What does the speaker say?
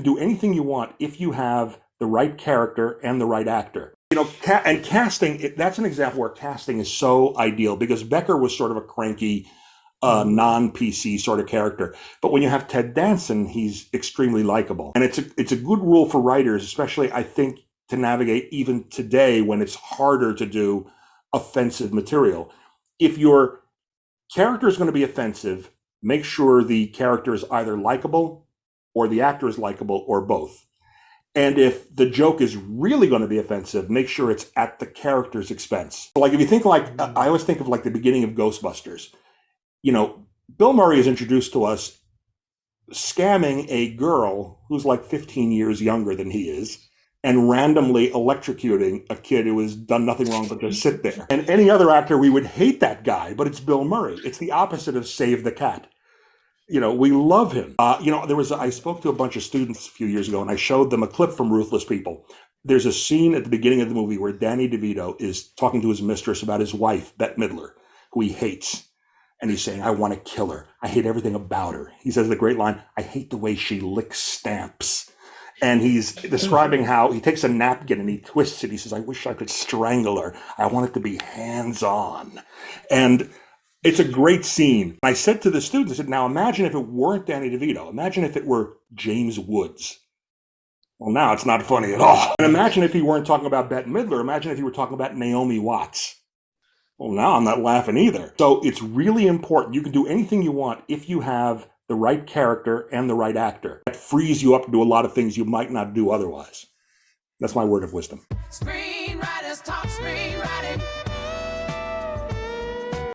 can do anything you want if you have the right character and the right actor. And casting, that's an example where casting is so ideal because Becker was sort of a cranky, non-PC sort of character. But when you have Ted Danson, he's extremely likable. And it's a good rule for writers, especially, I think, to navigate even today when it's harder to do offensive material. If your character is going to be offensive, make sure the character is either likable or the actor is likable or both. And if the joke is really going to be offensive, make sure it's at the character's expense. Like if you think I always think of like the beginning of Ghostbusters. Bill Murray is introduced to us scamming a girl who's like 15 years younger than he is and randomly electrocuting a kid who has done nothing wrong but just sit there. And any other actor, we would hate that guy, but it's Bill Murray. It's the opposite of Save the Cat. We love him. I spoke to a bunch of students a few years ago and I showed them a clip from Ruthless People. There's a scene at the beginning of the movie where Danny DeVito is talking to his mistress about his wife, Bette Midler, who he hates. And he's saying, I want to kill her. I hate everything about her. He says the great line, I hate the way she licks stamps. And he's describing how he takes a napkin and he twists it. He says, I wish I could strangle her. I want it to be hands-on. And it's a great scene. I said to the students, I said, now imagine if it weren't Danny DeVito. Imagine if it were James Woods. Well, now it's not funny at all. And imagine if he weren't talking about Bette Midler. Imagine if he were talking about Naomi Watts. Well, now I'm not laughing either. So it's really important. You can do anything you want if you have the right character and the right actor. That frees you up to do a lot of things you might not do otherwise. That's my word of wisdom. Screenwriters talk screen.